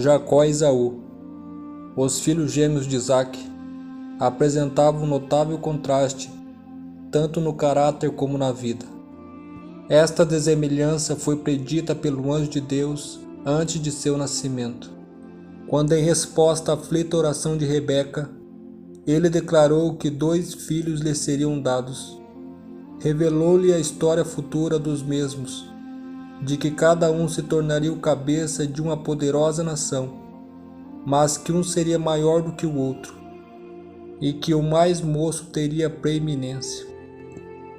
Jacó e Esaú, os filhos gêmeos de Isaque, apresentavam um notável contraste, tanto no caráter como na vida. Esta dessemelhança foi predita pelo anjo de Deus antes de seu nascimento, quando, em resposta à aflita oração de Rebeca, ele declarou que 2 filhos lhe seriam dados. Revelou-lhe a história futura dos mesmos, de que cada um se tornaria o cabeça de uma poderosa nação, mas que um seria maior do que o outro, e que o mais moço teria preeminência.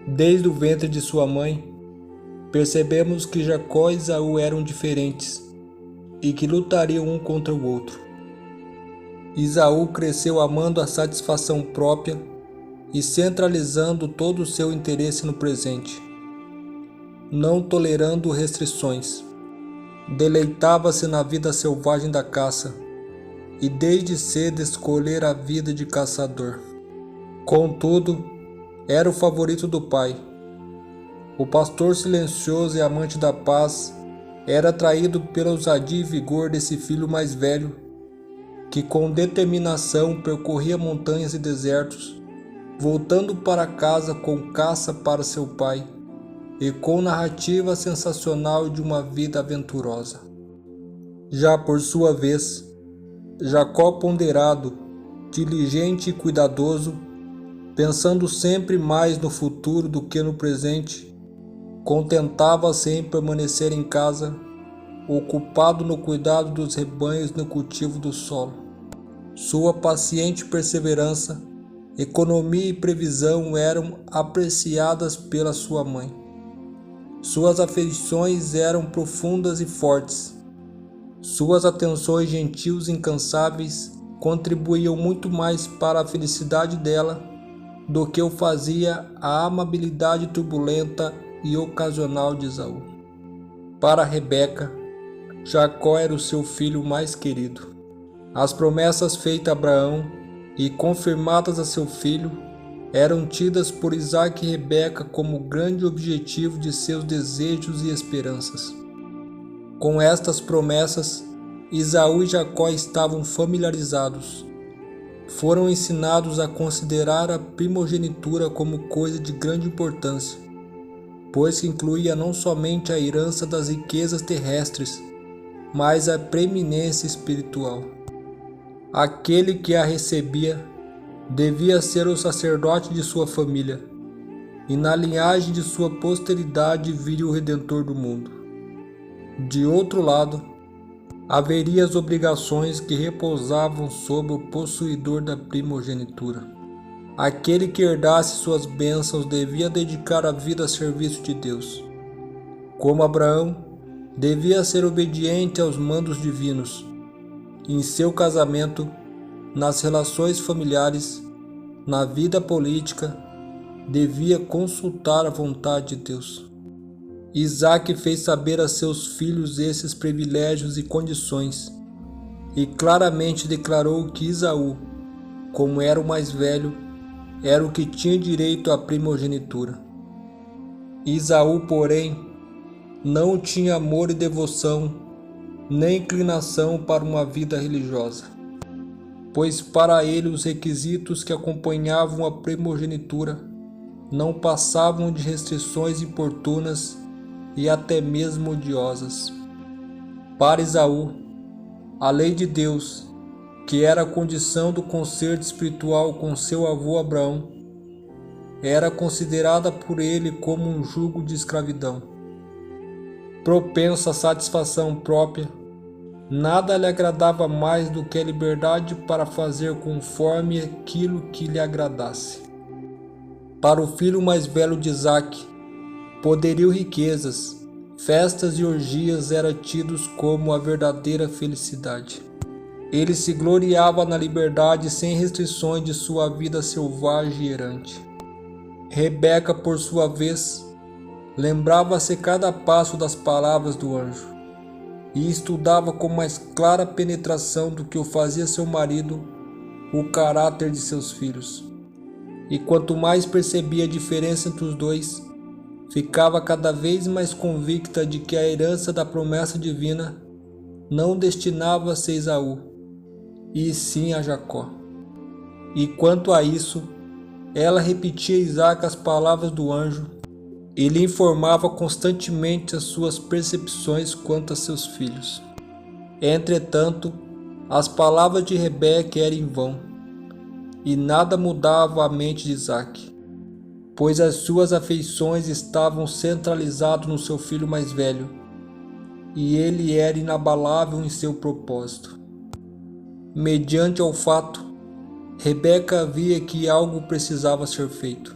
Desde o ventre de sua mãe, percebemos que Jacó e Esaú eram diferentes, e que lutariam um contra o outro. Esaú cresceu amando a satisfação própria e centralizando todo o seu interesse no presente, não tolerando restrições. Deleitava-se na vida selvagem da caça e desde cedo escolhera a vida de caçador. Contudo, era o favorito do pai. O pastor silencioso e amante da paz era atraído pela ousadia e vigor desse filho mais velho, que com determinação percorria montanhas e desertos, voltando para casa com caça para seu pai e com narrativa sensacional de uma vida aventurosa. Já por sua vez, Jacó, ponderado, diligente e cuidadoso, pensando sempre mais no futuro do que no presente, contentava-se em permanecer em casa, ocupado no cuidado dos rebanhos e no cultivo do solo. Sua paciente perseverança, economia e previsão eram apreciadas pela sua mãe. Suas afeições eram profundas e fortes. Suas atenções gentis e incansáveis contribuíam muito mais para a felicidade dela do que o fazia a amabilidade turbulenta e ocasional de Esaú. Para Rebeca, Jacó era o seu filho mais querido. As promessas feitas a Abraão e confirmadas a seu filho eram tidas por Isaque e Rebeca como grande objetivo de seus desejos e esperanças. Com estas promessas, Esaú e Jacó estavam familiarizados. Foram ensinados a considerar a primogenitura como coisa de grande importância, pois que incluía não somente a herança das riquezas terrestres, mas a preeminência espiritual. Aquele que a recebia devia ser o sacerdote de sua família, e na linhagem de sua posteridade viria o Redentor do mundo. De outro lado, haveria as obrigações que repousavam sobre o possuidor da primogenitura. Aquele que herdasse suas bênçãos devia dedicar a vida a serviço de Deus. Como Abraão, devia ser obediente aos mandos divinos. Em seu casamento, nas relações familiares, na vida política, devia consultar a vontade de Deus. Isaque fez saber a seus filhos esses privilégios e condições, e claramente declarou que Esaú, como era o mais velho, era o que tinha direito à primogenitura. Esaú, porém, não tinha amor e devoção, nem inclinação para uma vida religiosa, pois para ele os requisitos que acompanhavam a primogenitura não passavam de restrições importunas e até mesmo odiosas. Para Esaú, a lei de Deus, que era a condição do concerto espiritual com seu avô Abraão, era considerada por ele como um jugo de escravidão. Propenso à satisfação própria, nada lhe agradava mais do que a liberdade para fazer conforme aquilo que lhe agradasse. Para o filho mais velho de Isaque, poderio, riquezas, festas e orgias eram tidos como a verdadeira felicidade. Ele se gloriava na liberdade sem restrições de sua vida selvagem e errante. Rebeca, por sua vez, lembrava-se cada passo das palavras do anjo e estudava com mais clara penetração do que o fazia seu marido o caráter de seus filhos. E quanto mais percebia a diferença entre os dois, ficava cada vez mais convicta de que a herança da promessa divina não destinava-se a Esaú, e sim a Jacó. E quanto a isso, ela repetia a Isaque as palavras do anjo e lhe informava constantemente as suas percepções quanto a seus filhos. Entretanto, as palavras de Rebeca eram em vão, e nada mudava a mente de Isaque, pois as suas afeições estavam centralizadas no seu filho mais velho, e ele era inabalável em seu propósito. Mediante ao fato, Rebeca via que algo precisava ser feito.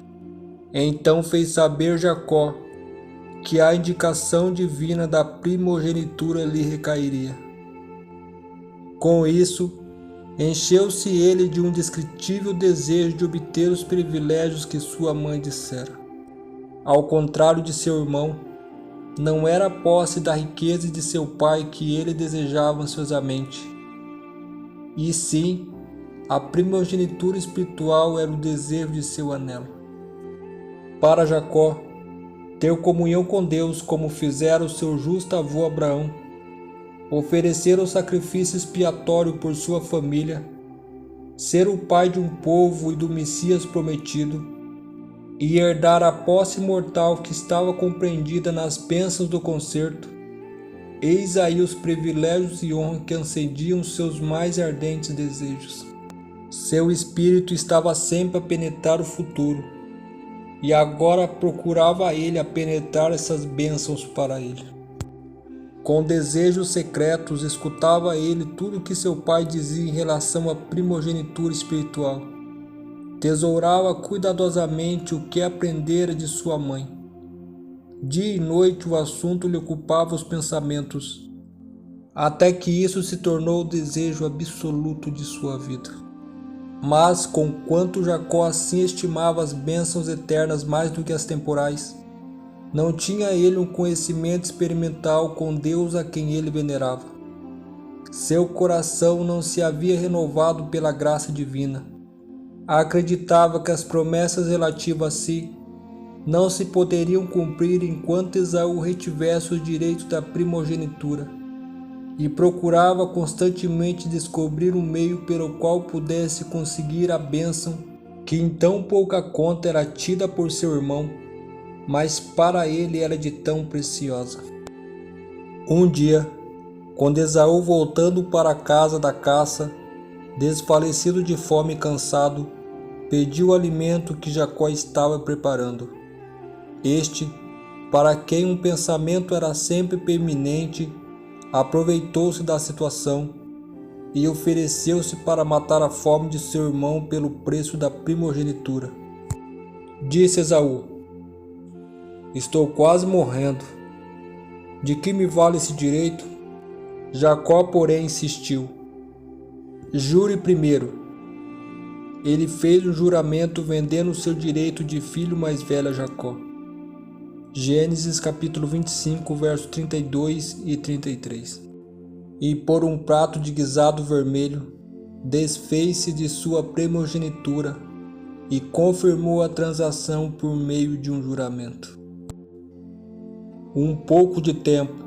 Então fez saber Jacó que a indicação divina da primogenitura lhe recairia. Com isso, encheu-se ele de um indescritível desejo de obter os privilégios que sua mãe dissera. Ao contrário de seu irmão, não era a posse da riqueza de seu pai que ele desejava ansiosamente, e sim, a primogenitura espiritual era o desejo de seu anelo. Para Jacó, ter comunhão com Deus como fizera o seu justo avô Abraão, oferecer o sacrifício expiatório por sua família, ser o pai de um povo e do Messias prometido, e herdar a posse mortal que estava compreendida nas bênçãos do concerto, eis aí os privilégios e honra que acendiam seus mais ardentes desejos. Seu espírito estava sempre a penetrar o futuro, e agora procurava ele a penetrar essas bênçãos para ele. Com desejos secretos, escutava ele tudo o que seu pai dizia em relação à primogenitura espiritual. Tesourava cuidadosamente o que aprendera de sua mãe. Dia e noite o assunto lhe ocupava os pensamentos, até que isso se tornou o desejo absoluto de sua vida. Mas, conquanto Jacó assim estimava as bênçãos eternas mais do que as temporais, não tinha ele um conhecimento experimental com Deus a quem ele venerava. Seu coração não se havia renovado pela graça divina. Acreditava que as promessas relativas a si não se poderiam cumprir enquanto Esaú retivesse o direito da primogenitura, e procurava constantemente descobrir um meio pelo qual pudesse conseguir a bênção que em tão pouca conta era tida por seu irmão, mas para ele era de tão preciosa. Um dia, quando Esaú, voltando para a casa da caça, desfalecido de fome e cansado, pediu o alimento que Jacó estava preparando. Este, para quem um pensamento era sempre permanente, aproveitou-se da situação e ofereceu-se para matar a fome de seu irmão pelo preço da primogenitura. Disse Esaú: "Estou quase morrendo. De que me vale esse direito?" Jacó, porém, insistiu: "Jure primeiro." Ele fez um juramento vendendo seu direito de filho mais velho a Jacó. Gênesis capítulo 25, versos 32 e 33. E por um prato de guisado vermelho, desfez-se de sua primogenitura e confirmou a transação por meio de um juramento. Um pouco de tempo,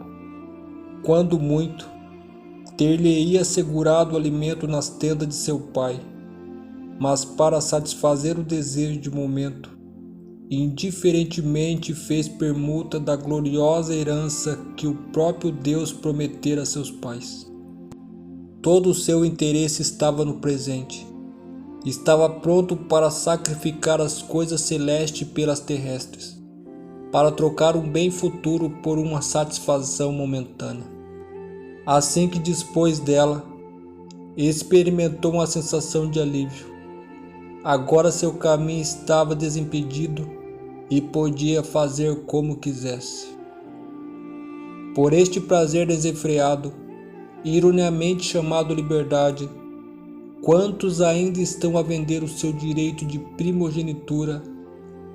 quando muito, ter-lhe-ia assegurado o alimento nas tendas de seu pai, mas para satisfazer o desejo de momento, indiferentemente fez permuta da gloriosa herança que o próprio Deus prometera a seus pais. Todo o seu interesse estava no presente. Estava pronto para sacrificar as coisas celestes pelas terrestres, para trocar um bem futuro por uma satisfação momentânea. Assim que dispôs dela, experimentou uma sensação de alívio. Agora seu caminho estava desimpedido e podia fazer como quisesse. Por este prazer desenfreado, erroneamente chamado liberdade, quantos ainda estão a vender o seu direito de primogenitura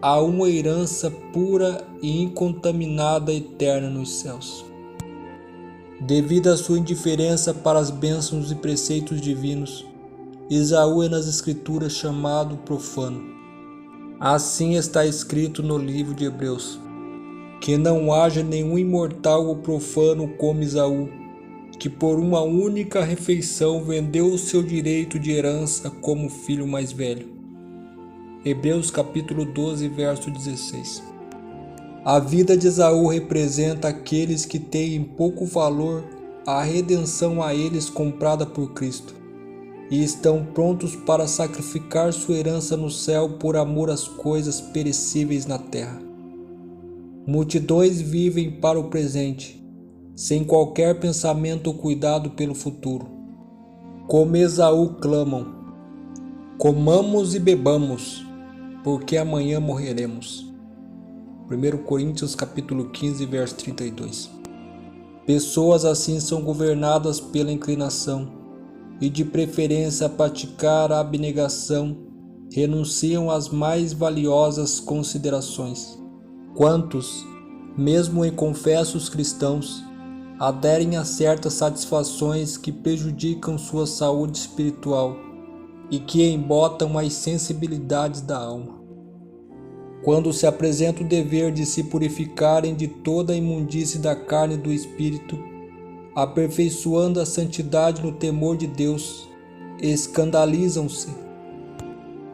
a uma herança pura e incontaminada eterna nos céus? Devido à sua indiferença para as bênçãos e preceitos divinos, Esaú é nas Escrituras chamado profano. Assim está escrito no livro de Hebreus: que não haja nenhum imortal ou profano como Esaú, que por uma única refeição vendeu o seu direito de herança como filho mais velho. Hebreus capítulo 12, verso 16. A vida de Esaú representa aqueles que têm em pouco valor a redenção a eles comprada por Cristo, e estão prontos para sacrificar sua herança no céu por amor às coisas perecíveis na terra. Multidões vivem para o presente, sem qualquer pensamento ou cuidado pelo futuro. Como Esaú clamam: comamos e bebamos, porque amanhã morreremos. 1 Coríntios capítulo 15, verso 32. Pessoas assim são governadas pela inclinação e, de preferência a praticar a abnegação, renunciam às mais valiosas considerações. Quantos, mesmo em confessos cristãos, aderem a certas satisfações que prejudicam sua saúde espiritual e que embotam as sensibilidades da alma. Quando se apresenta o dever de se purificarem de toda a imundície da carne e do espírito, aperfeiçoando a santidade no temor de Deus, escandalizam-se.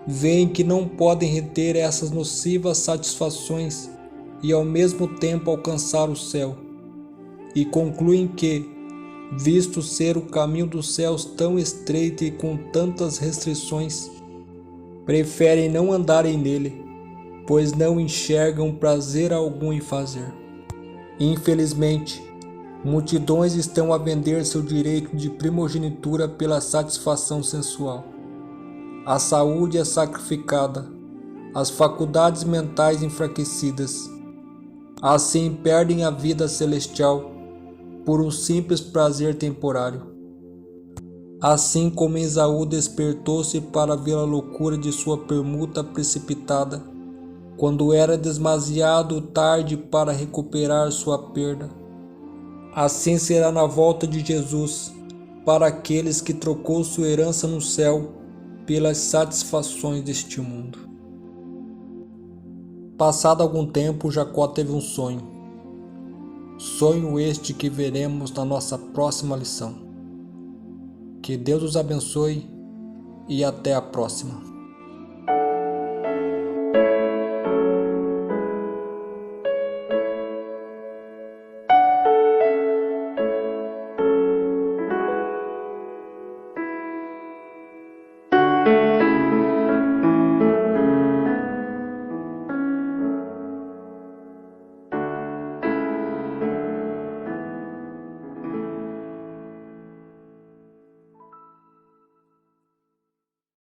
Veem que não podem reter essas nocivas satisfações e ao mesmo tempo alcançar o céu, e concluem que, visto ser o caminho dos céus tão estreito e com tantas restrições, preferem não andarem nele, pois não enxergam prazer algum em fazer. Infelizmente, multidões estão a vender seu direito de primogenitura pela satisfação sensual. A saúde é sacrificada, as faculdades mentais enfraquecidas. Assim perdem a vida celestial por um simples prazer temporário. Assim como Esaú despertou-se para ver a loucura de sua permuta precipitada, quando era demasiado tarde para recuperar sua perda, assim será na volta de Jesus para aqueles que trocou sua herança no céu pelas satisfações deste mundo. Passado algum tempo, Jacó teve um sonho. Sonho este que veremos na nossa próxima lição. Que Deus os abençoe e até a próxima.